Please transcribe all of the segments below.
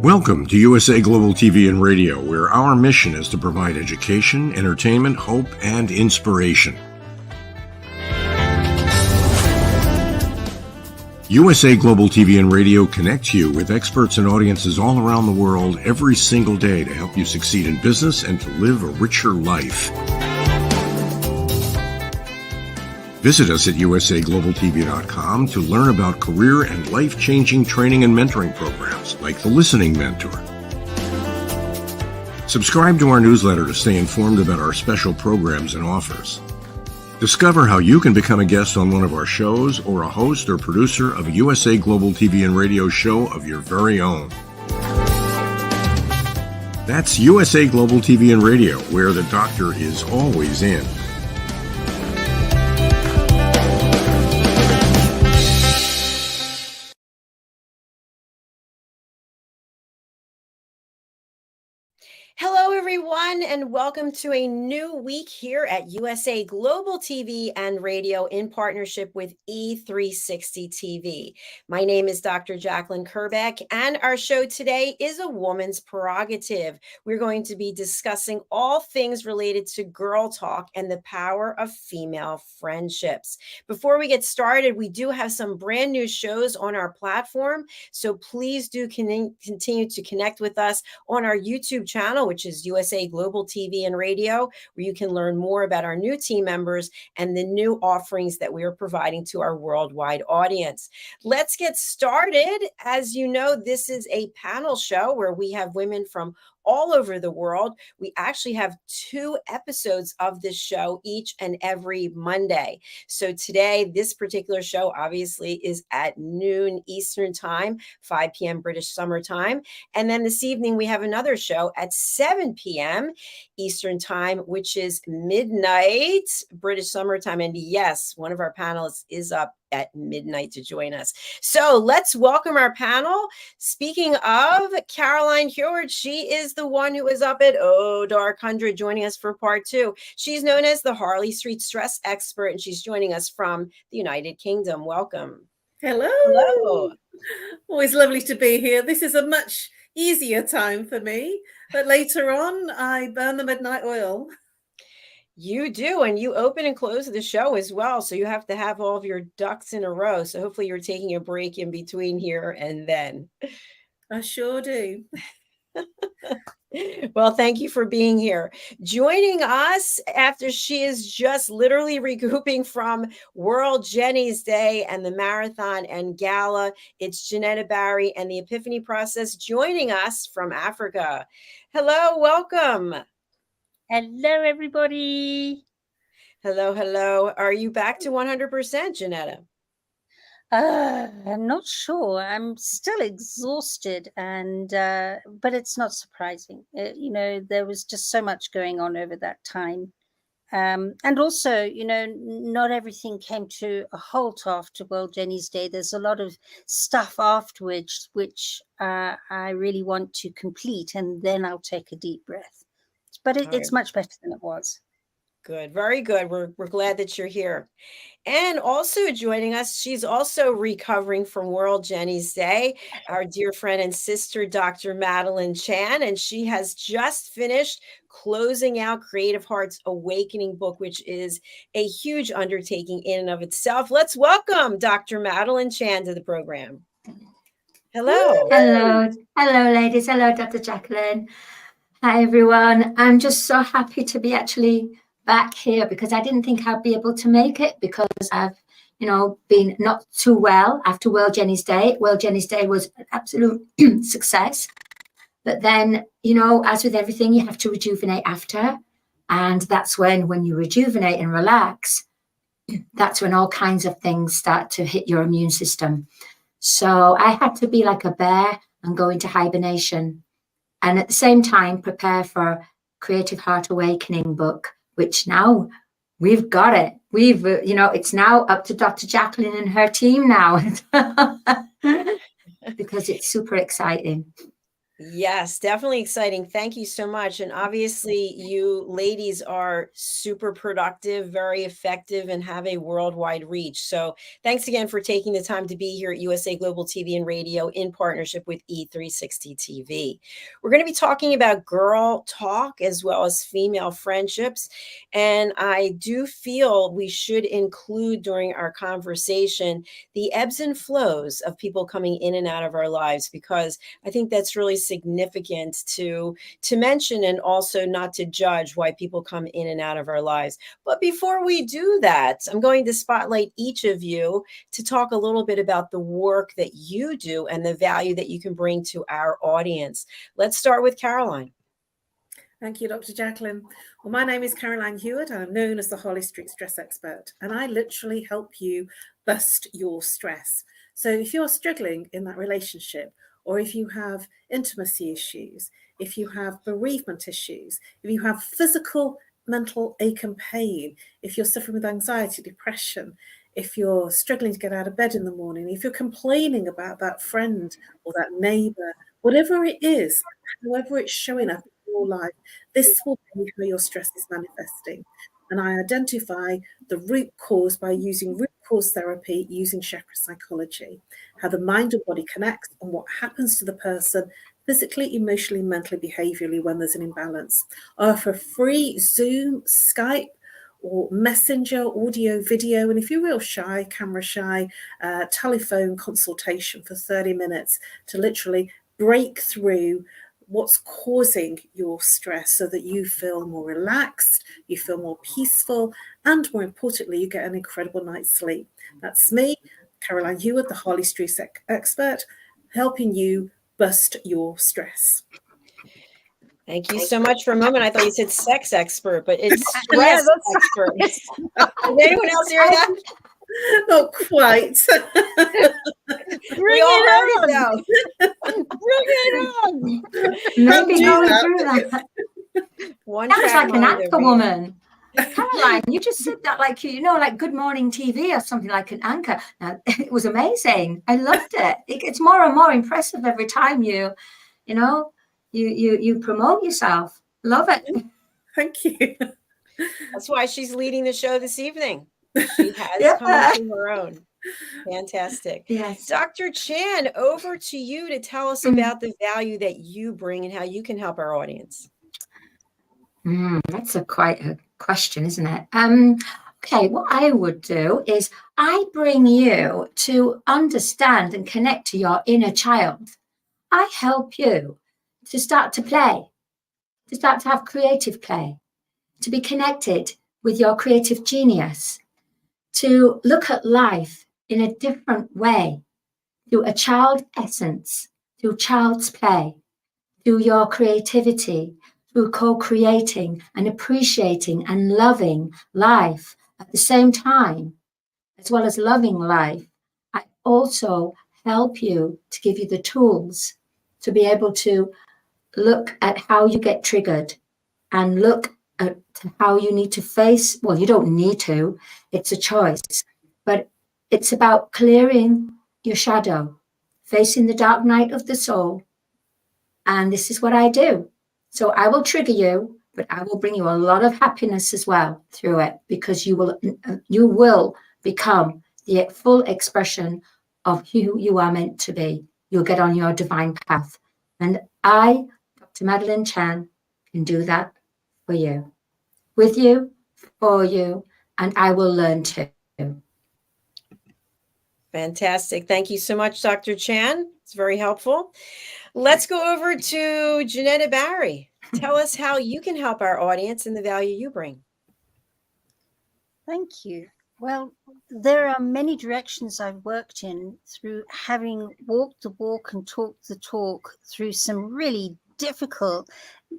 Welcome to USA Global TV and Radio, where our mission is to provide education, entertainment, hope, and inspiration. USA Global TV and Radio connects you with experts and audiences all around the world every single day to help you succeed in business and to live a richer life. Visit us at usaglobaltv.com to learn about career and life-changing training and mentoring programs like the Listening Mentor. Subscribe to our newsletter to stay informed about our special programs and offers. Discover how you can become a guest on one of our shows or a host or producer of a USA Global TV and Radio show of your very own. That's USA Global TV and Radio, where the doctor is always in. Hello, everyone, and welcome to a new week here at USA Global TV and Radio in partnership with E360 TV. My name is Dr. Jacalyn Kerbeck, and our show today is A Woman's Prerogative. We're going to be discussing all things related to girl talk and the power of female friendships. Before we get started, we do have some brand new shows on our platform, so please do continue to connect with us on our YouTube channel, which is USA Global TV and Radio, where you can learn more about our new team members and the new offerings that we are providing to our worldwide audience. Let's get started. As you know, this is a panel show where we have women from all over the world. We actually have 2 episodes of this show each and every Monday. So today, this particular show obviously is at noon Eastern time, 5 p.m. British Summer Time. And then this evening, we have another show at 7 p.m. Eastern time, which is midnight British Summer Time. And yes, one of our panelists is up at midnight to join us. So let's welcome our panel. Speaking of Caroline HEWARD, she is the one who is up at Dark 100 joining us for part 2. She's known as the Harley Street Stress Expert, and she's joining us from the United Kingdom. Welcome. Hello. Hello. Always lovely to be here. This is a much easier time for me, but later on I burn the midnight oil. You do, and you open and close the show as well, so you have to have all of your ducks in a row. So hopefully you're taking a break in between here and then. I sure do. Well, thank you for being here. Joining us after she is just literally recouping from World Jenny's Day and the Marathon and Gala, it's Jenetta Barry and the Epiphany Process joining us from Africa. Hello, welcome. Hello, everybody. Hello, hello. Are you back to 100%, Jenetta? I'm not sure. I'm still exhausted, and but it's not surprising. There was just so much going on over that time. And also, not everything came to a halt after World Jenny's Day. There's a lot of stuff afterwards, which I really want to complete, and then I'll take a deep breath. But it's much better than it was. Good. Very good. We're glad that you're here. And also joining us, she's also recovering from World Jenny's Day, our dear friend and sister, Dr. Madalene Chan. And she has just finished closing out Creative Heart's Awakening book, which is a huge undertaking in and of itself. Let's welcome Dr. Madalene Chan to the program. Hello. Hello. Hello, ladies. Hello, Dr. Jacalyn. Hi, everyone. I'm just so happy to be actually back here because I didn't think I'd be able to make it because I've, been not too well after World Jenny's Day. World Jenny's Day was an absolute success. But then, as with everything, you have to rejuvenate after. And that's when you rejuvenate and relax, that's when all kinds of things start to hit your immune system. So I had to be like a bear and go into hibernation. And at the same time, prepare for Creative Heart Awakening book, which now we've got it. It's now up to Dr. Jacalyn and her team now because it's super exciting. Yes, definitely exciting. Thank you so much. And obviously, you ladies are super productive, very effective, and have a worldwide reach. So, thanks again for taking the time to be here at USA Global TV and Radio in partnership with E360 TV. We're going to be talking about girl talk as well as female friendships. And I do feel we should include during our conversation the ebbs and flows of people coming in and out of our lives, because I think that's really significant to mention, and also not to judge why people come in and out of our lives. But before we do that, I'm going to spotlight each of you to talk a little bit about the work that you do and the value that you can bring to our audience. Let's start with Caroline. Thank you, Dr. Jacalyn. Well, my name is Caroline HEWARD. I'm known as the Holly Street Stress Expert, and I literally help you bust your stress. So if you're struggling in that relationship, or if you have intimacy issues, if you have bereavement issues, if you have physical, mental ache and pain, if you're suffering with anxiety, depression, if you're struggling to get out of bed in the morning, if you're complaining about that friend or that neighbor, whatever it is, however it's showing up in your life, this will be how your stress is manifesting. And I identify the root cause by using root cause therapy, using chakra psychology, how the mind and body connects and what happens to the person physically, emotionally, mentally, behaviorally when there's an imbalance. I offer free Zoom, Skype, or Messenger, audio, video, and if you're real shy, camera shy, telephone consultation for 30 minutes to literally break through what's causing your stress so that you feel more relaxed, you feel more peaceful, and more importantly, you get an incredible night's sleep. That's me, Caroline HEWARD, the Harley Street Expert, helping you bust your stress. Thank you so much. For a moment, I thought you said sex expert, but it's stress expert. Did anyone else hear that? Not quite. We all heard it though. Bring it on. Maybe do going that. through that. One Sounds track like an mind anchor over here. woman. Caroline, you just said that like, you know, like Good Morning TV or something, like an anchor. Now, it was amazing. I loved it. It's more and more impressive every time you know, you promote yourself. Love it. Thank you. That's why she's leading the show this evening. She has Yeah. come into her own. Fantastic. Yes. Dr. Chan, over to you to tell us about the value that you bring and how you can help our audience. That's quite a question, isn't it? Okay, what I would do is I bring you to understand and connect to your inner child. I help you to start to play, to start to have creative play, to be connected with your creative genius, to look at life in a different way, through a child essence, through child's play, through your creativity, through co-creating and appreciating and loving life at the same time, as well as loving life. I also help you to give you the tools to be able to look at how you get triggered and look at how you need to face, well, you don't need to, it's a choice, but it's about clearing your shadow, facing the dark night of the soul. And this is what I do. So I will trigger you, but I will bring you a lot of happiness as well through it, because you will become the full expression of who you are meant to be. You'll get on your divine path. And I, Dr. Madalene Chan, can do that for you, with you, for you, and I will learn too. Fantastic. Thank you so much, Dr. Chan. It's very helpful. Let's go over to JENETTA Barry. Tell us how you can help our audience and the value you bring. Thank you. Well, there are many directions I've worked in through having walked the walk and talked the talk through some really difficult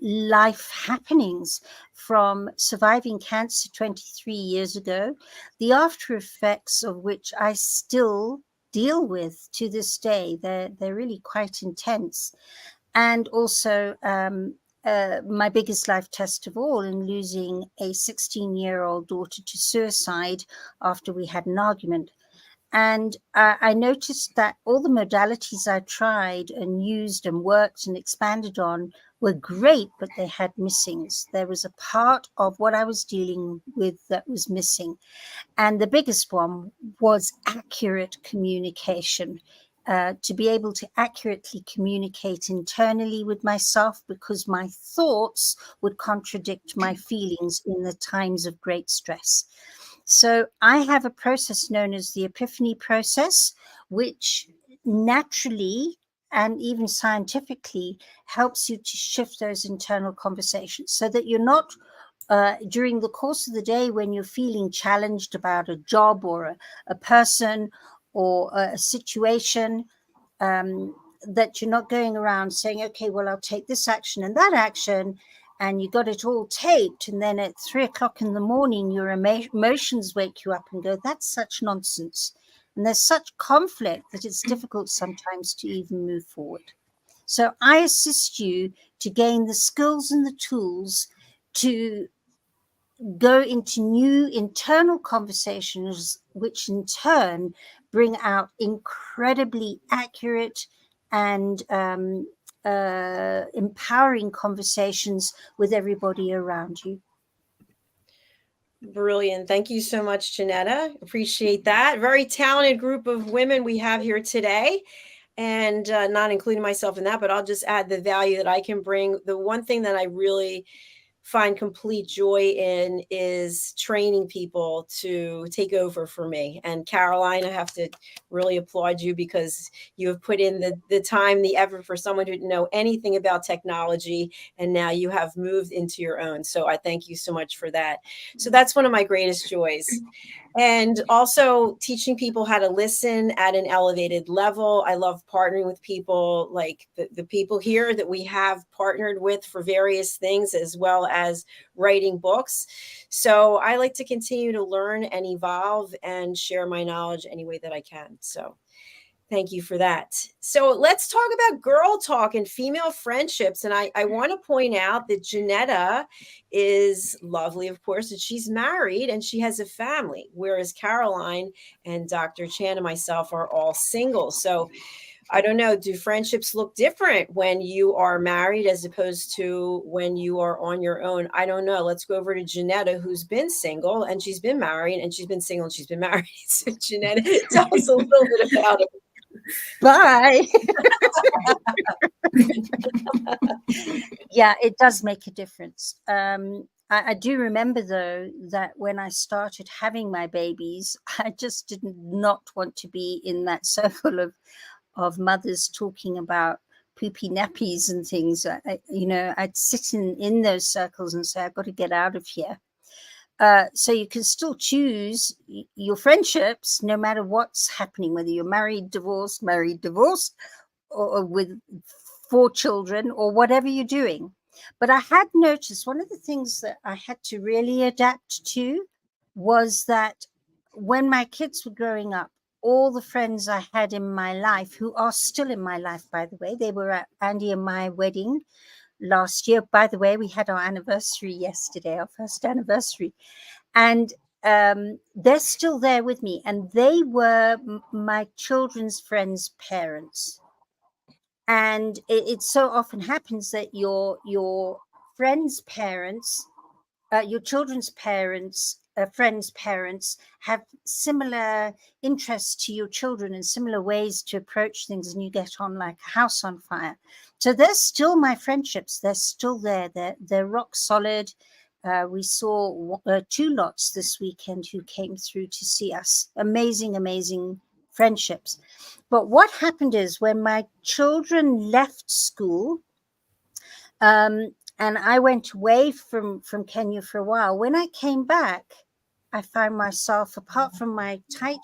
life happenings, from surviving cancer 23 years ago, the after effects of which I still deal with to this day. They're really quite intense. And also my biggest life test of all, in losing a 16-year-old daughter to suicide after we had an argument. And I noticed that all the modalities I tried and used and worked and expanded on were great, but they had missings. There was a part of what I was dealing with that was missing. And the biggest one was accurate communication. To be able to accurately communicate internally with myself, because my thoughts would contradict my feelings in the times of great stress. So I have a process known as the epiphany process, which naturally and even scientifically helps you to shift those internal conversations so that you're not during the course of the day when you're feeling challenged about a job or a person or a situation, that you're not going around saying, okay, well, I'll take this action and that action, and you got it all taped, and then at 3 o'clock in the morning your emotions wake you up and go, that's such nonsense. And there's such conflict that it's difficult sometimes to even move forward. So I assist you to gain the skills and the tools to go into new internal conversations, which in turn bring out incredibly accurate and empowering conversations with everybody around you. Brilliant. Thank you so much, Jenetta. Appreciate that. Very talented group of women we have here today. And not including myself in that, but I'll just add the value that I can bring. The one thing that I really find complete joy in is training people to take over for me. And Caroline, I have to really applaud you because you have put in the time, the effort for someone who didn't know anything about technology, and now you have moved into your own. So I thank you so much for that. So that's one of my greatest joys. And also teaching people how to listen at an elevated level. I love partnering with people like the people here that we have partnered with for various things, as well as writing books. So I like to continue to learn and evolve and share my knowledge any way that I can. So thank you for that. So let's talk about girl talk and female friendships. And I want to point out that Jenetta is lovely, of course, and she's married and she has a family, whereas Caroline and Dr. Chan and myself are all single. So I don't know, do friendships look different when you are married as opposed to when you are on your own? I don't know. Let's go over to Jenetta, who's been single and she's been married, and she's been single and she's been married. So Jenetta, tell us a little bit about it. Bye. Yeah, it does make a difference. I do remember, though, that when I started having my babies, I just did not want to be in that circle of mothers talking about poopy nappies and things. I'd sit in those circles and say, I've got to get out of here. So you can still choose your friendships no matter what's happening, whether you're married, divorced, or with 4 children or whatever you're doing. But I had noticed one of the things that I had to really adapt to was that when my kids were growing up, all the friends I had in my life, who are still in my life, by the way, they were at Andy and my wedding last year. By the way, we had our anniversary yesterday, our first anniversary, and they're still there with me, and they were my children's friends' parents. And it so often happens that your friends' parents, your children's parents, friends' parents have similar interests to your children and similar ways to approach things, and you get on like a house on fire. So they're still my friendships. They're still there. They're rock solid. We saw 2 lots this weekend who came through to see us. Amazing friendships. But what happened is when my children left school, and I went away from Kenya for a while, when I came back, I found myself, apart from my tight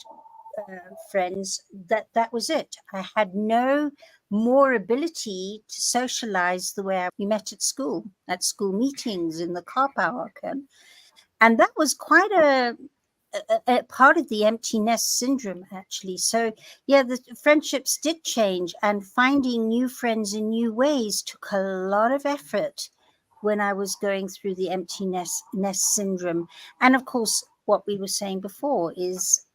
friends, that was it. I had no more ability to socialize the way we met at school meetings, in the car park. And that was quite a part of the empty nest syndrome, actually. So yeah, the friendships did change, and finding new friends in new ways took a lot of effort when I was going through the empty nest syndrome. And of course, what we were saying before is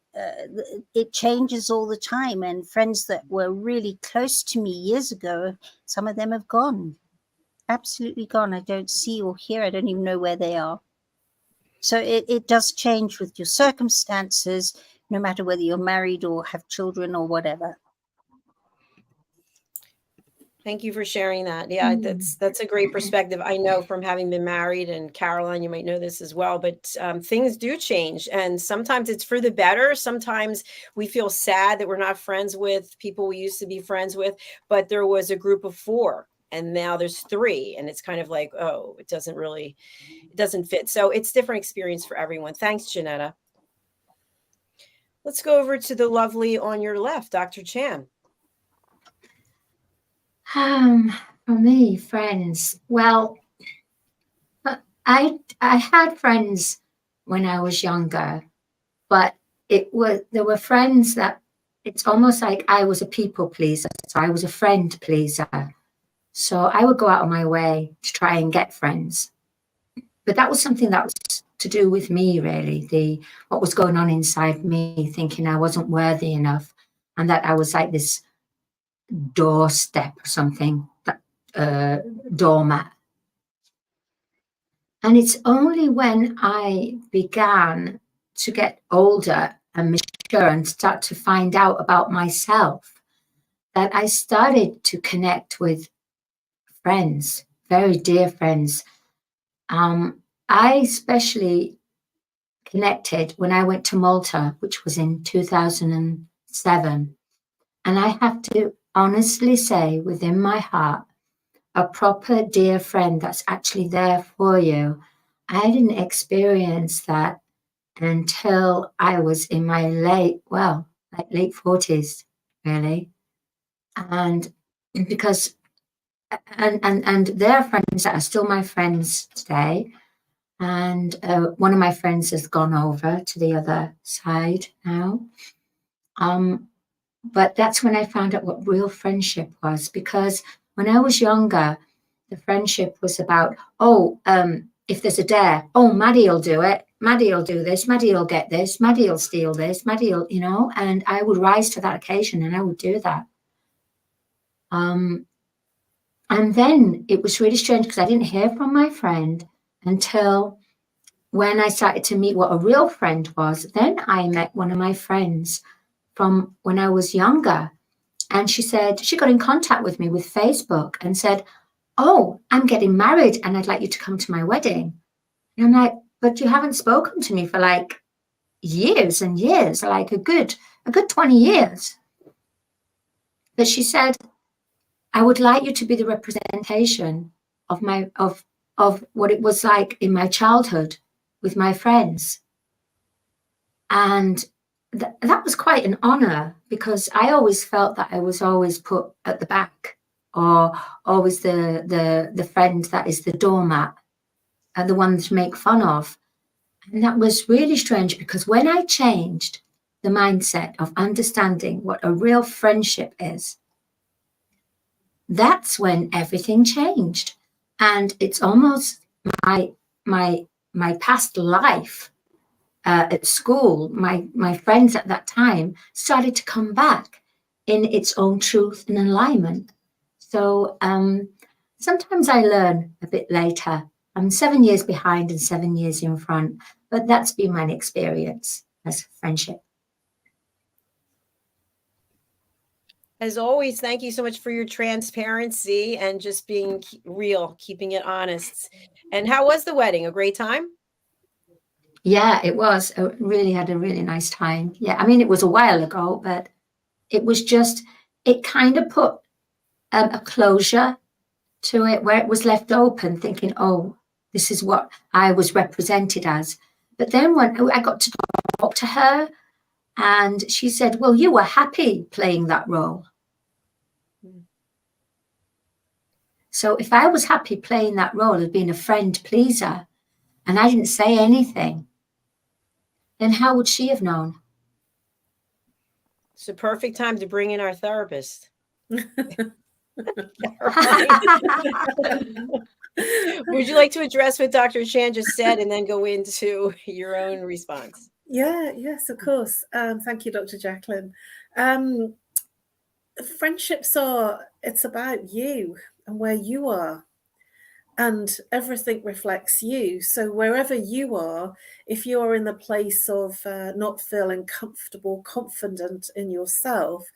it changes all the time. And friends that were really close to me years ago, some of them have gone, absolutely gone. I don't see or hear. I don't even know where they are. So it does change with your circumstances, no matter whether you're married or have children or whatever. Thank you for sharing that. Yeah, that's a great perspective. I know from having been married, and Caroline, you might know this as well, but things do change. And sometimes it's for the better. Sometimes we feel sad that we're not friends with people we used to be friends with, but there was a group of 4 and now there's 3. And it's kind of like, oh, it doesn't fit. So it's different experience for everyone. Thanks, Janetta. Let's go over to the lovely on your left, Dr. Chan. For me, friends. Well, I had friends when I was younger, but there were friends that it's almost like I was a people pleaser. So I was a friend pleaser. So I would go out of my way to try and get friends. But that was something that was to do with me, really, what was going on inside me, thinking I wasn't worthy enough and that I was like this doorstep or something, doormat. And it's only when I began to get older and mature and start to find out about myself that I started to connect with friends, very dear friends. I especially connected when I went to Malta, which was in 2007. And I have to honestly say, within my heart, a proper dear friend that's actually there for you. I didn't experience that until I was in my late 40s, really. And because, and there are friends that are still my friends today. And one of my friends has gone over to the other side now. But that's when I found out what real friendship was, because when I was younger, the friendship was about, if there's a dare, Maddie will do it. Maddie will do this. Maddie will get this. Maddie will steal this. Maddie will, and I would rise to that occasion and I would do that. And then it was really strange because I didn't hear from my friend until when I started to meet what a real friend was. Then I met one of my friends from when I was younger. And she said, she got in contact with me with Facebook and said, I'm getting married and I'd like you to come to my wedding. And I'm like, but you haven't spoken to me for like years and years, like a good 20 years. But she said, I would like you to be the representation of what it was like in my childhood with my friends. And that was quite an honor, because I always felt that I was always put at the back, or always the friend that is the doormat and the one to make fun of. And that was really strange, because when I changed the mindset of understanding what a real friendship is, that's when everything changed. And it's almost my past life at school, my friends at that time started to come back in its own truth and alignment. So sometimes I learn a bit later. I'm 7 years behind and 7 years in front, but that's been my experience as friendship. As always, thank you so much for your transparency and just being real, keeping it honest. And how was the wedding? A great time? Yeah, it was. I really had a really nice time. Yeah, I mean, it was a while ago, but it was just, it kind of put a closure to it, where it was left open, thinking, this is what I was represented as. But then when I got to talk to her, and she said, well, you were happy playing that role. So if I was happy playing that role of being a friend pleaser, and I didn't say anything, then how would she have known? It's a perfect time to bring in our therapist. Would you like to address what Dr. Chan just said and then go into your own response? Yeah, yes, of course. Thank you, Dr. Jacalyn. Friendships it's about you and where you are, and everything reflects you. So wherever you are, if you're in the place of not feeling comfortable, confident in yourself,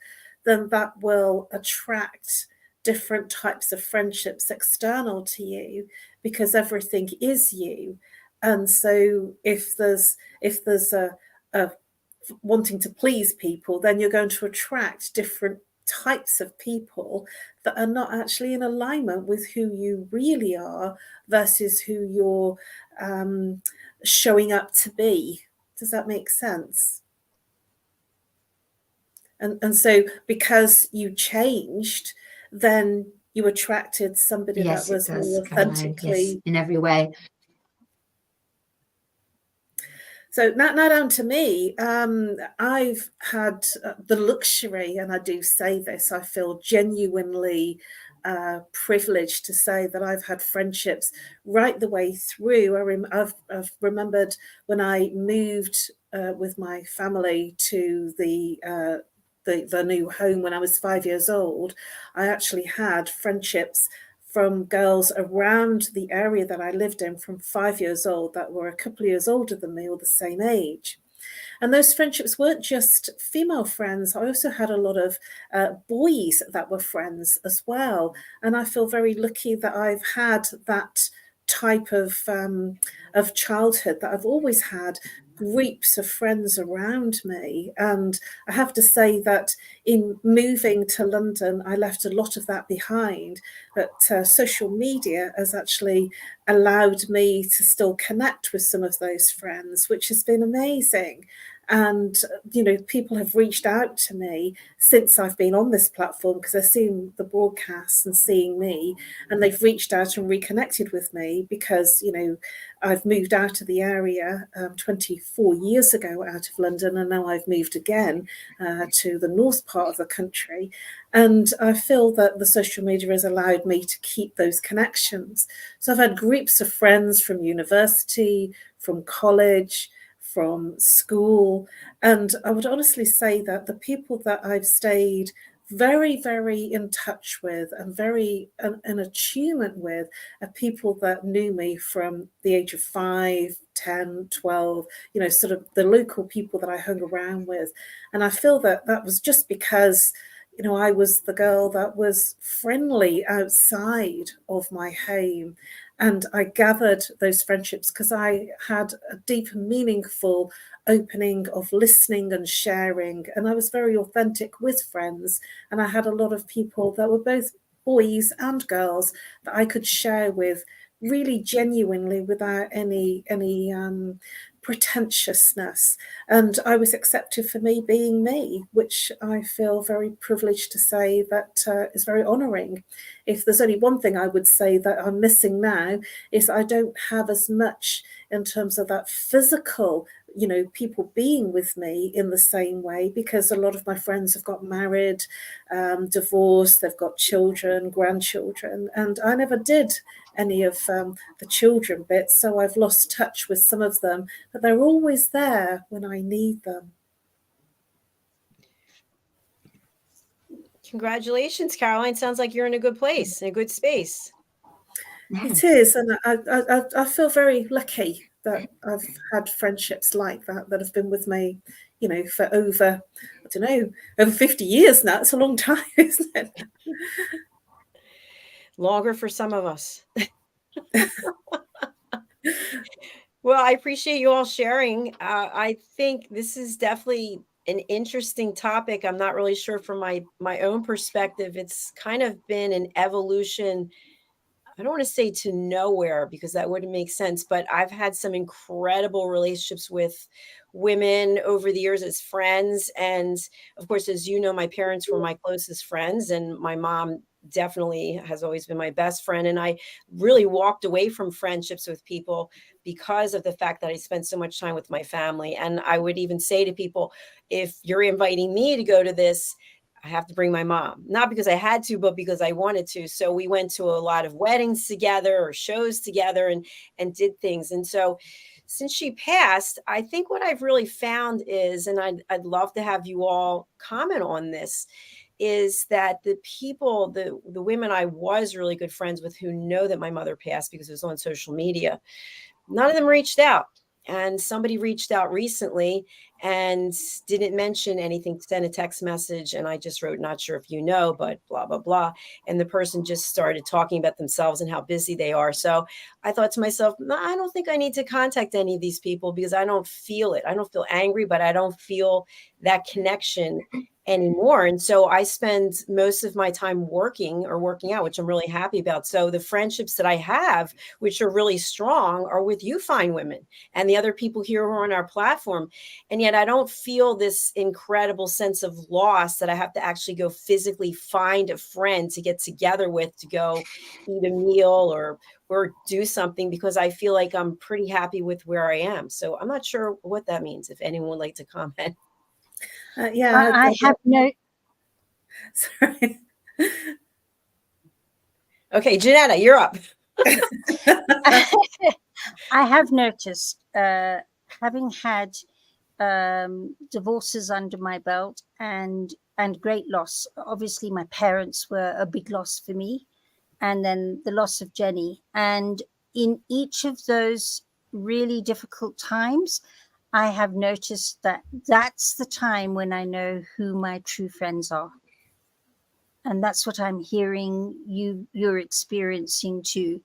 then that will attract different types of friendships external to you, because everything is you. And so if there's a wanting to please people, then you're going to attract different types of people that are not actually in alignment with who you really are versus who you're showing up to be. Does that make sense? And so because you changed, then you attracted somebody Yes, that was it does, more Caroline. Yes, authentically. in every way. So now down to me, I've had the luxury, and I do say this, I feel genuinely privileged to say that I've had friendships right the way through. I've remembered when I moved with my family to the new home when I was 5 years old. I actually had friendships from girls around the area that I lived in from 5 years old that were a couple of years older than me or the same age. And those friendships weren't just female friends. I also had a lot of boys that were friends as well. And I feel very lucky that I've had that type of childhood, that I've always had groups of friends around me. And I have to say that in moving to London, I left a lot of that behind. But social media has actually allowed me to still connect with some of those friends, which has been amazing. And, you know, people have reached out to me since I've been on this platform because they're seeing the broadcasts and seeing me, and they've reached out and reconnected with me because, you know, I've moved out of the area 24 years ago out of London, and now I've moved again to the north part of the country. And I feel that the social media has allowed me to keep those connections. So I've had groups of friends from university, from college, from school. And I would honestly say that the people that I've stayed very, very in touch with and very in attunement with are people that knew me from the age of 5, 10, 12, you know, sort of the local people that I hung around with. And I feel that that was just because, you know, I was the girl that was friendly outside of my home. And I gathered those friendships because I had a deep and meaningful opening of listening and sharing. And I was very authentic with friends. And I had a lot of people that were both boys and girls that I could share with really genuinely without any pretentiousness. And I was accepted for me being me, which I feel very privileged to say that is very honouring. If there's only one thing I would say that I'm missing now, is I don't have as much in terms of that physical, you know, people being with me in the same way, because a lot of my friends have got married, divorced, they've got children, grandchildren, and I never did any of the children bits, so I've lost touch with some of them, but they're always there when I need them. Congratulations, Caroline. Sounds like you're in a good place, in a good space. It is, and I feel very lucky that I've had friendships like that that have been with me, you know, for over, I don't know, over 50 years now. It's a long time, isn't it? Longer for some of us. Well, I appreciate you all sharing. I think this is definitely an interesting topic. I'm not really sure from my own perspective. It's kind of been an evolution. I don't want to say to nowhere because that wouldn't make sense, but I've had some incredible relationships with women over the years as friends. And of course, as you know, my parents were my closest friends, and my mom definitely has always been my best friend. And I really walked away from friendships with people because of the fact that I spent so much time with my family. And I would even say to people, if you're inviting me to go to this, I have to bring my mom, not because I had to, but because I wanted to. So we went to a lot of weddings together or shows together and did things. And so since she passed, I think what I've really found is, and I'd love to have you all comment on this, is that the people, the women I was really good friends with who know that my mother passed because it was on social media, none of them reached out. And somebody reached out recently and didn't mention anything, sent a text message. And I just wrote, not sure if you know, but blah, blah, blah. And the person just started talking about themselves and how busy they are. So I thought to myself, no, I don't think I need to contact any of these people because I don't feel it. I don't feel angry, but I don't feel that connection anymore. And so I spend most of my time working out, which I'm really happy about. So the friendships that I have, which are really strong, are with you fine women and the other people here who are on our platform. And yet I don't feel this incredible sense of loss that I have to actually go physically find a friend to get together with, to go eat a meal or do something, because I feel like I'm pretty happy with where I am. So I'm not sure what that means, if anyone would like to comment. I have no. Sorry. Okay, Jenetta, you're up. I have noticed, having had divorces under my belt and great loss. Obviously, my parents were a big loss for me, and then the loss of Jenny. And in each of those really difficult times, I have noticed that that's the time when I know who my true friends are. And that's what I'm hearing you're experiencing too,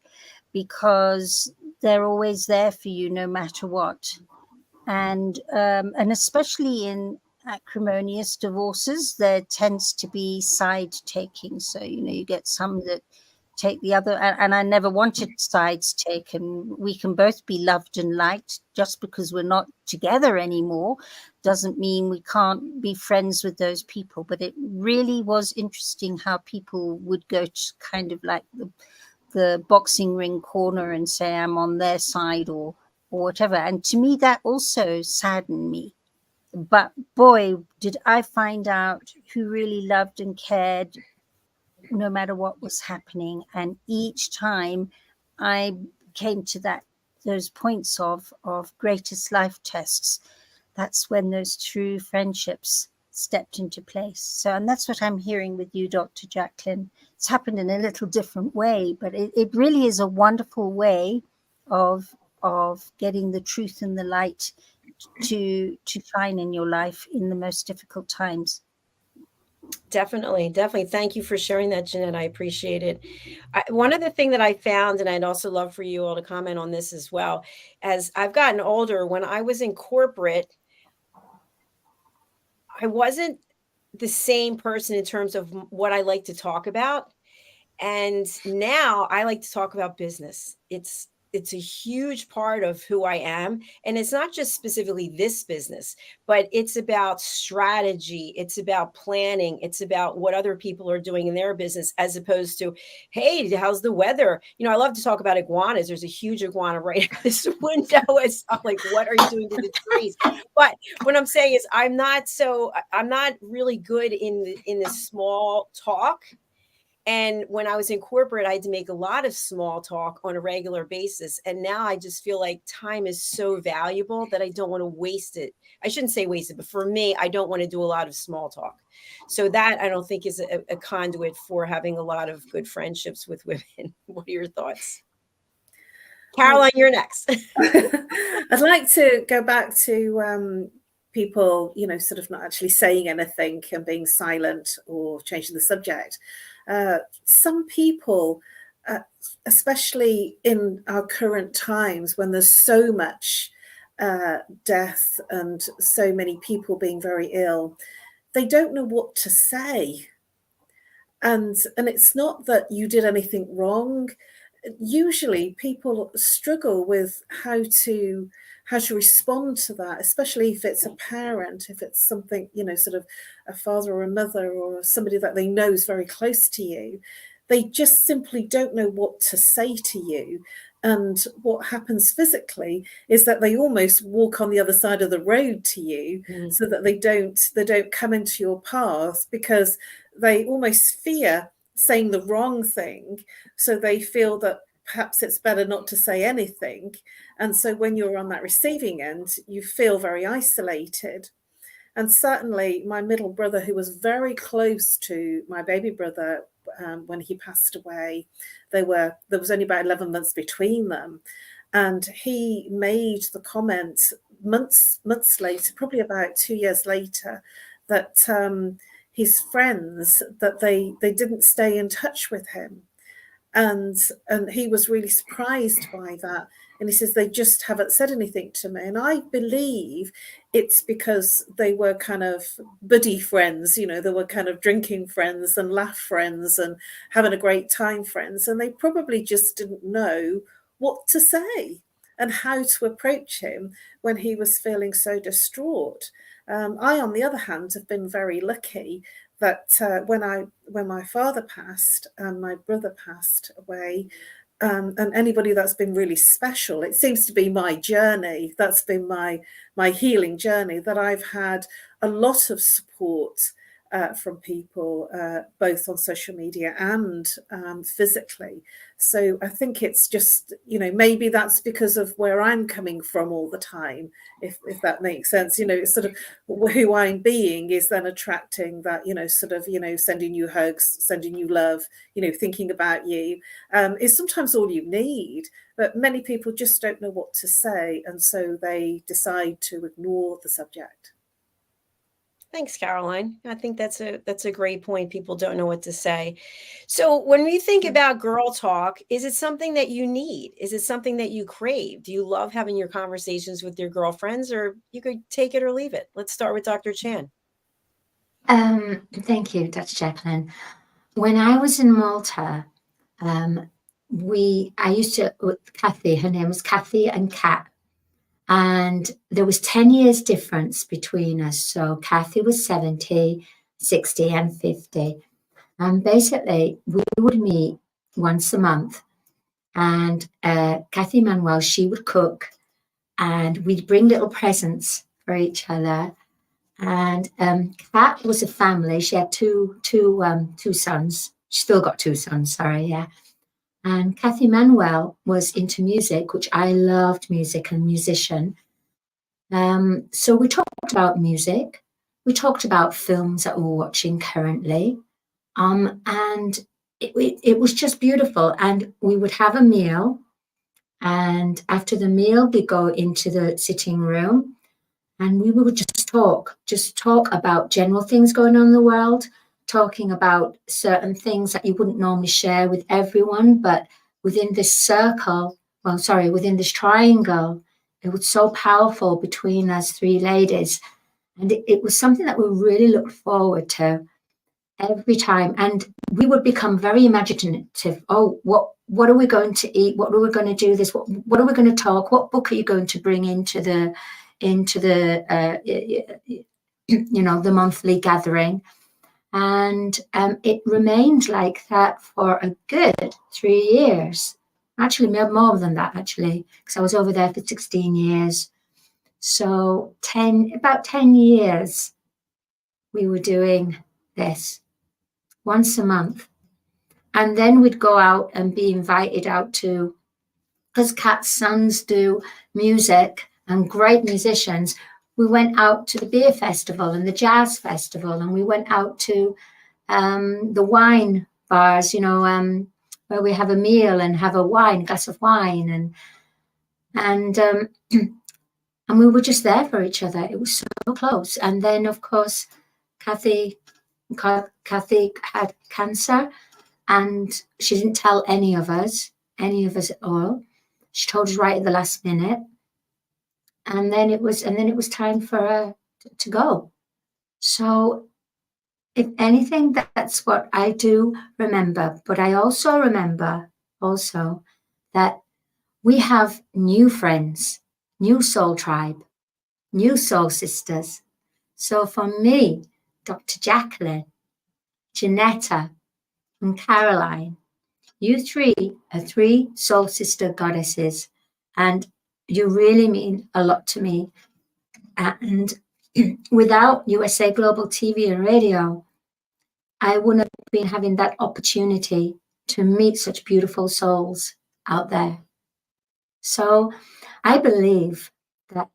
because they're always there for you no matter what. And especially in acrimonious divorces, there tends to be side taking. So, you get some that take the other, and I never wanted sides taken. We can both be loved and liked. Just because we're not together anymore doesn't mean we can't be friends with those people. But it really was interesting how people would go to kind of like the boxing ring corner and say I'm on their side or whatever. And to me, that also saddened me. But boy, did I find out who really loved and cared no matter what was happening. And each time I came to those points of greatest life tests, that's when those true friendships stepped into place. So, and that's what I'm hearing with you, Dr. Jacalyn. It's happened in a little different way, but it really is a wonderful way of getting the truth and the light to shine in your life in the most difficult times. Definitely. Thank you for sharing that, Jeanette. I appreciate it. One other thing that I found, and I'd also love for you all to comment on this as well, as I've gotten older, when I was in corporate, I wasn't the same person in terms of what I like to talk about. And now I like to talk about business. It's a huge part of who I am. And it's not just specifically this business, but it's about strategy. It's about planning. It's about what other people are doing in their business, as opposed to, hey, how's the weather? I love to talk about iguanas. There's a huge iguana right out this window. It's like, what are you doing to the trees? But what I'm saying is I'm not really good in the small talk. And when I was in corporate, I had to make a lot of small talk on a regular basis. And now I just feel like time is so valuable that I don't want to waste it. I shouldn't say waste it, but for me, I don't want to do a lot of small talk. So that I don't think is a conduit for having a lot of good friendships with women. What are your thoughts? Caroline, you're next. I'd like to go back to people, sort of not actually saying anything and being silent or changing the subject. Some people, especially in our current times when there's so much death and so many people being very ill, they don't know what to say. And it's not that you did anything wrong. Usually people struggle with how to respond to that, especially if it's a parent, if it's something, sort of a father or a mother or somebody that they know is very close to you. They just simply don't know what to say to you. And what happens physically is that they almost walk on the other side of the road to you, so that they don't come into your path, because they almost fear saying the wrong thing. So they feel that perhaps it's better not to say anything. And so when you're on that receiving end, you feel very isolated. And certainly my middle brother, who was very close to my baby brother when he passed away, there was only about 11 months between them. And he made the comment months later, probably about 2 years later, that his friends, that they didn't stay in touch with him. And he was really surprised by that. And he says, they just haven't said anything to me. And I believe it's because they were kind of buddy friends, they were kind of drinking friends and laugh friends and having a great time friends. And they probably just didn't know what to say and how to approach him when he was feeling so distraught. I, on the other hand, have been very lucky that when my father passed and my brother passed away, and anybody that's been really special, it seems to be my journey. That's been my healing journey, that I've had a lot of support from people, both on social media and physically. So I think it's just, maybe that's because of where I'm coming from all the time, if that makes sense. It's sort of who I'm being is then attracting that, sending you hugs, sending you love, thinking about you is sometimes all you need. But many people just don't know what to say. And so they decide to ignore the subject. Thanks, Caroline. I think that's a great point. People don't know what to say. So when we think about girl talk, is it something that you need? Is it something that you crave? Do you love having your conversations with your girlfriends, or you could take it or leave it? Let's start with Dr. Chan. Thank you, Dr. Jacalyn. When I was in Malta, I used to, with Kathy, her name was Kathy and Kat. And there was 10 years difference between us. So Kathy was 70, 60 and 50. And basically we would meet once a month. And Kathy Manuel, she would cook and we'd bring little presents for each other. And Kat was a family. She had two sons. She still got two sons, sorry, yeah. And Kathy Manuel was into music, which I loved music and musician. So we talked about music. We talked about films that we're watching currently. And it was just beautiful. And we would have a meal. And after the meal, we go into the sitting room and we would just talk about general things going on in the world, talking about certain things that you wouldn't normally share with everyone, but within this circle, within this triangle, it was so powerful between us three ladies. And it was something that we really looked forward to every time. And we would become very imaginative. Oh, what are we going to eat? What are we going to do this? What are we going to talk? What book are you going to bring into the the monthly gathering? And it remained like that for a good 3 years. Actually, more than that, actually, because I was over there for 16 years. So about 10 years we were doing this once a month. And then we'd go out and be invited out to, because Kat's sons do music and great musicians, we went out to the beer festival and the jazz festival, and we went out to the wine bars, where we have a meal and have a glass of wine, and we were just there for each other. It was so close. And then, of course, Kathy had cancer, and she didn't tell any of us at all. She told us right at the last minute. And then it was time for her to go. So if anything, that's what I do remember. But I also remember that we have new friends, new soul tribe, new soul sisters. So for me, Dr. Jacalyn, JENETTA, and Caroline, you three are three soul sister goddesses, and you really mean a lot to me. And without USA Global TV and Radio, I wouldn't have been having that opportunity to meet such beautiful souls out there. So I believe that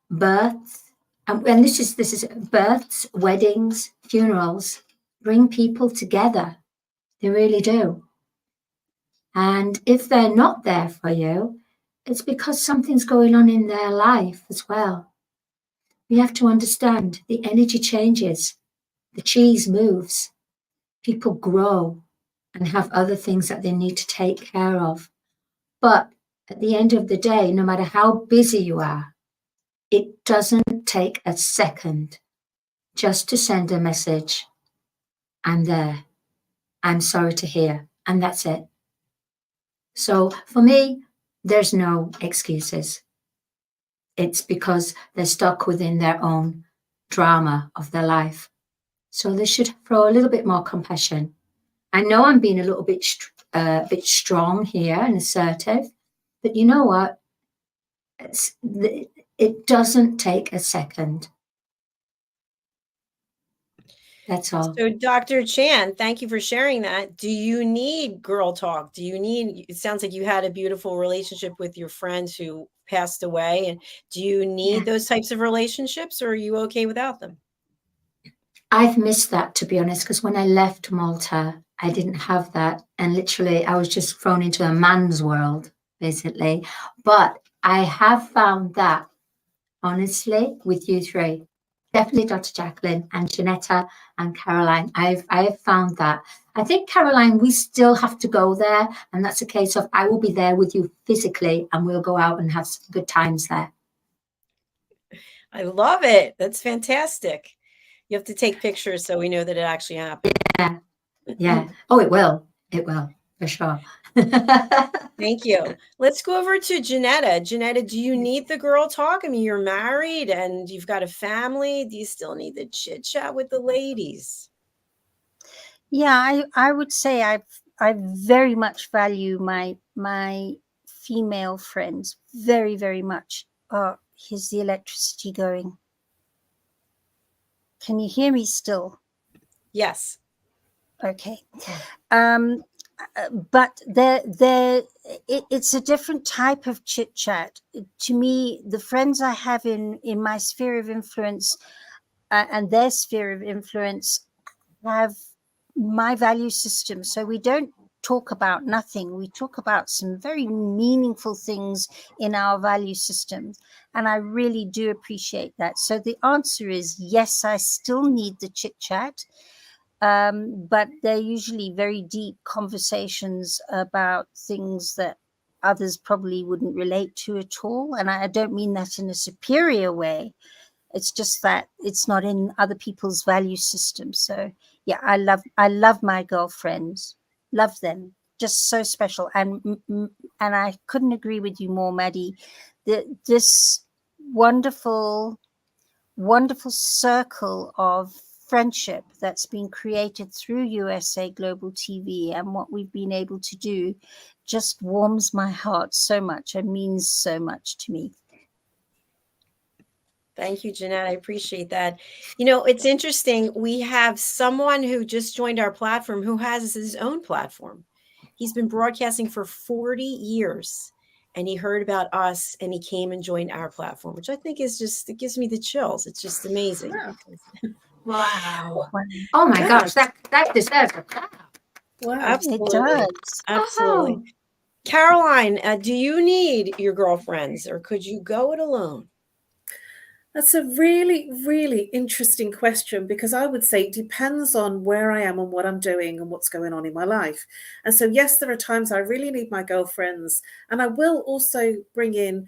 births, and this is births, weddings, funerals, bring people together. They really do. And if they're not there for you, it's because something's going on in their life as well. We have to understand the energy changes, the cheese moves, people grow and have other things that they need to take care of. But at the end of the day, no matter how busy you are, it doesn't take a second just to send a message. I'm there. I'm sorry to hear. And that's it. So for me, there's no excuses. It's because they're stuck within their own drama of their life. So they should throw a little bit more compassion. I know I'm being a little bit strong here and assertive, but you know what? It doesn't take a second. That's all. So Dr. Chan, thank you for sharing that. Do you need girl talk? Do you need, it sounds like you had a beautiful relationship with your friends who passed away. And do you need those types of relationships, or are you okay without them? I've missed that, to be honest, because when I left Malta, I didn't have that. And literally, I was just thrown into a man's world, basically. But I have found that, honestly, with you three. Definitely Dr. Jacalyn and Jenetta and Caroline. I have found that. I think, Caroline, we still have to go there. And that's a case of I will be there with you physically and we'll go out and have some good times there. I love it. That's fantastic. You have to take pictures so we know that it actually happened. Yeah. Yeah. Oh, it will. It will, for sure. Thank you. Let's go over to Jenetta. Jenetta, do you need the girl talk? I mean, you're married and you've got a family. Do you still need the chit chat with the ladies? Yeah, I would say I very much value my female friends very, very much. Oh, here's the electricity going. Can you hear me still? Yes. Okay. But it's a different type of chit chat. To me, the friends I have in my sphere of influence and their sphere of influence have my value system. So we don't talk about nothing. We talk about some very meaningful things in our value system. And I really do appreciate that. So the answer is yes, I still need the chit chat. But they're usually very deep conversations about things that others probably wouldn't relate to at all. And I don't mean that in a superior way. It's just that it's not in other people's value system. So yeah, I love my girlfriends, love them, just so special. And I couldn't agree with you more, Maddie. This wonderful circle of friendship that's been created through USA Global TV and what we've been able to do just warms my heart so much and means so much to me. Thank you, Jeanette. I appreciate that. You know, it's interesting. We have someone who just joined our platform who has his own platform. He's been broadcasting for 40 years and he heard about us and he came and joined our platform, which I think is just, it gives me the chills. It's just amazing. Wow. Oh my gosh, that deserves a clap. Wow. Absolutely. It does. Absolutely. Oh. Caroline, do you need your girlfriends or could you go it alone? That's a really, really interesting question, because I would say it depends on where I am and what I'm doing and what's going on in my life. And so, yes, there are times I really need my girlfriends, and I will also bring in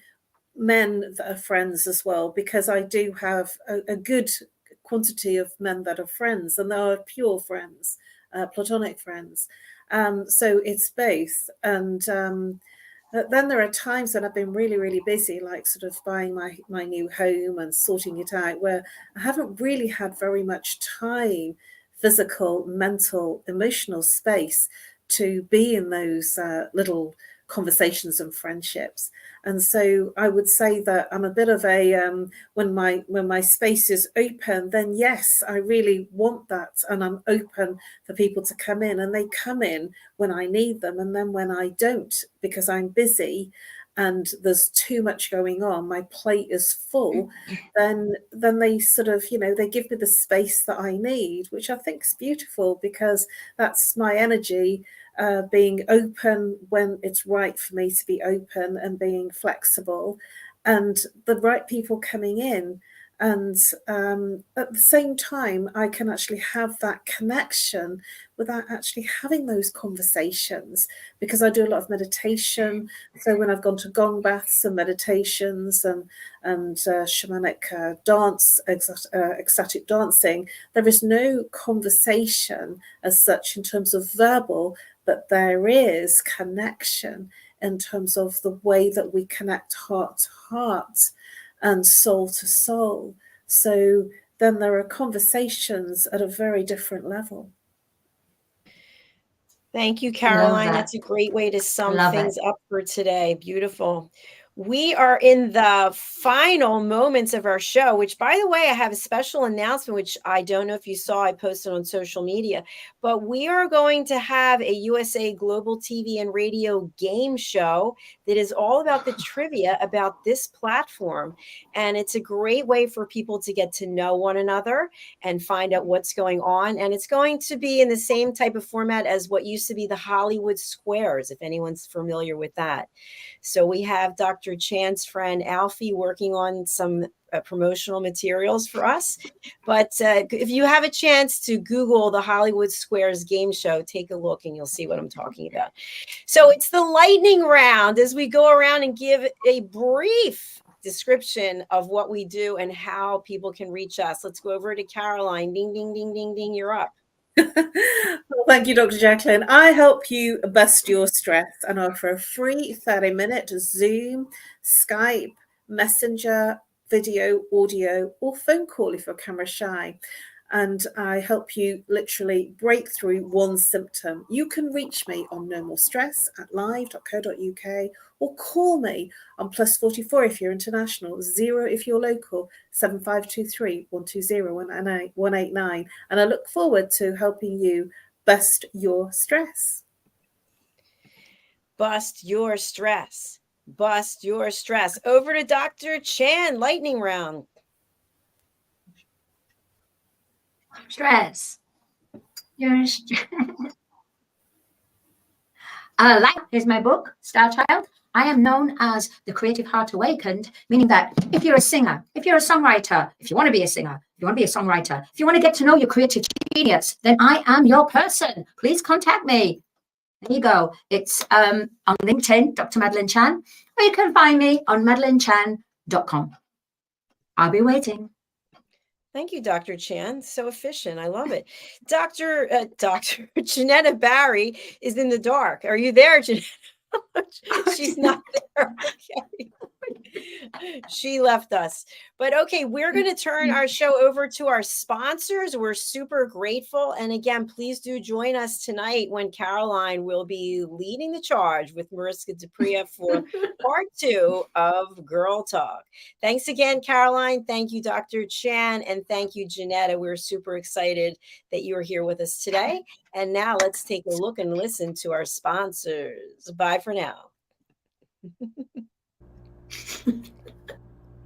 men that are friends as well, because I do have a good quantity of men that are friends, and they are pure friends, platonic friends. So it's both. And then there are times when I've been really, really busy, like sort of buying my new home and sorting it out, where I haven't really had very much time, physical, mental, emotional space to be in those little conversations and friendships. And so I would say that I'm a bit of a, when my space is open, then yes, I really want that. And I'm open for people to come in, and they come in when I need them. And then when I don't, because I'm busy and there's too much going on, my plate is full, then they sort of, they give me the space that I need, which I think is beautiful, because that's my energy, being open when it's right for me to be open, and being flexible, and the right people coming in. And at the same time, I can actually have that connection without actually having those conversations, because I do a lot of meditation. So when I've gone to gong baths and meditations and shamanic dance, ecstatic dancing, there is no conversation as such in terms of verbal, but there is connection in terms of the way that we connect heart to heart and soul to soul. So then there are conversations at a very different level. Thank you, Caroline. That's a great way to sum things up for today. Beautiful. We are in the final moments of our show, which, by the way, I have a special announcement, which I don't know if you saw, I posted on social media, but we are going to have a USA Global TV and Radio game show that is all about the trivia about this platform. And it's a great way for people to get to know one another and find out what's going on. And it's going to be in the same type of format as what used to be the Hollywood Squares, if anyone's familiar with that. So we have Dr. Chan's friend Alfie working on some promotional materials for us. But if you have a chance to Google the Hollywood Squares game show, take a look and you'll see what I'm talking about. So it's the lightning round, as we go around and give a brief description of what we do and how people can reach us. Let's go over to Caroline. Ding, ding, ding, ding, ding. You're up. Well, thank you, Dr. Jacalyn. I help you bust your stress and offer a free 30-minute Zoom, Skype, Messenger, video, audio, or phone call if you're camera shy. And I help you literally break through one symptom. You can reach me on No More Stress at live.co.uk, or call me on +44 if you're international, 0 if you're local, 7523 120 189. And I look forward to helping you bust your stress. Bust your stress. Bust your stress. Over to Dr. Chan, lightning round. Stress. Your stress. Here's my book, Star Child. I am known as the Creative Heart Awakened, meaning that if you're a singer, if you're a songwriter, if you want to be a singer, if you want to be a songwriter, if you want to get to know your creative genius, then I am your person. Please contact me. There you go. It's on LinkedIn, Dr. Madalene Chan, or you can find me on madalenchan.com. I'll be waiting. Thank you, Dr. Chan. So efficient. I love it. Dr. Jenetta Barry is in the dark. Are you there, Jenetta? She's not there. Okay. She left us. But okay, we're going to turn our show over to our sponsors. We're super grateful. And again, please do join us tonight when Caroline will be leading the charge with Mariska Dupria for part 2 of Girl Talk. Thanks again, Caroline. Thank you, Dr. Chan. And thank you, Jenetta. We're super excited that you are here with us today. And now let's take a look and listen to our sponsors. Bye for now.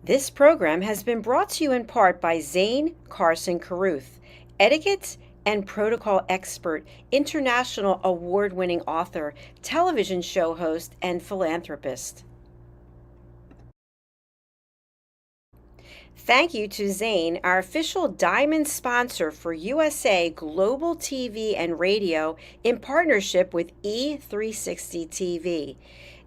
This program has been brought to you in part by Zane Carson Carruth, etiquette and protocol expert, international award-winning author, television show host, and philanthropist. Thank you to Zane, our official diamond sponsor for USA Global TV and Radio in partnership with E360 TV.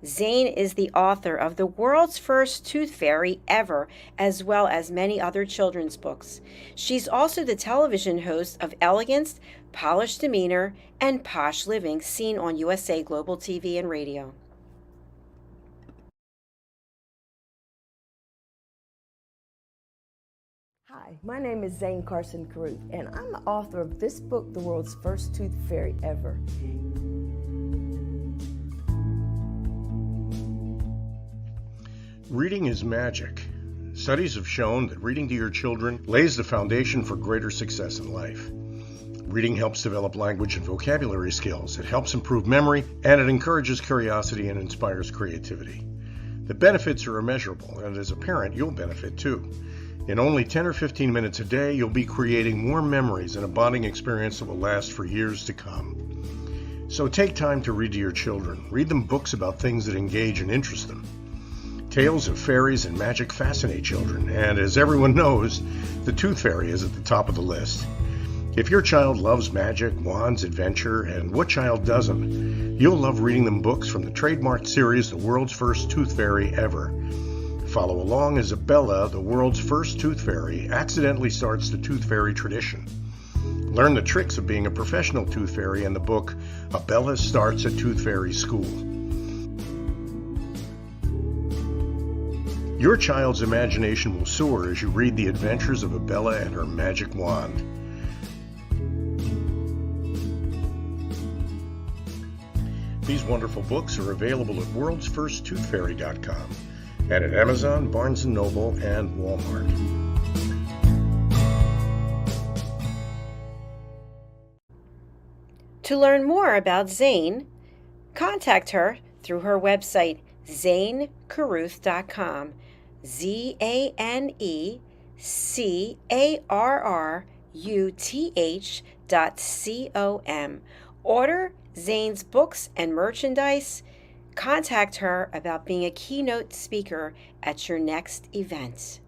Zane is the author of The World's First Tooth Fairy Ever, as well as many other children's books. She's also the television host of Elegance, Polished Demeanor, and Posh Living, seen on USA Global TV and Radio. Hi, my name is Zane Carson Carruth, and I'm the author of this book, The World's First Tooth Fairy Ever. Reading is magic. Studies have shown that reading to your children lays the foundation for greater success in life. Reading helps develop language and vocabulary skills. It helps improve memory, and it encourages curiosity and inspires creativity. The benefits are immeasurable, and as a parent, you'll benefit too. In only 10 or 15 minutes a day, you'll be creating more memories and a bonding experience that will last for years to come. So take time to read to your children. Read them books about things that engage and interest them. Tales of fairies and magic fascinate children, and as everyone knows, the Tooth Fairy is at the top of the list. If your child loves magic, wands, adventure, and what child doesn't, you'll love reading them books from the trademarked series, The World's First Tooth Fairy Ever. Follow along as Bella, the world's first tooth fairy, accidentally starts the tooth fairy tradition. Learn the tricks of being a professional tooth fairy in the book, Bella Starts a Tooth Fairy School. Your child's imagination will soar as you read the adventures of Bella and her magic wand. These wonderful books are available at worldsfirsttoothfairy.com and at Amazon, Barnes & Noble, and Walmart. To learn more about Zane, contact her through her website, zanecarruth.com, ZANECARRUTH.com. Order Zane's books and merchandise. Contact her about being a keynote speaker at your next event.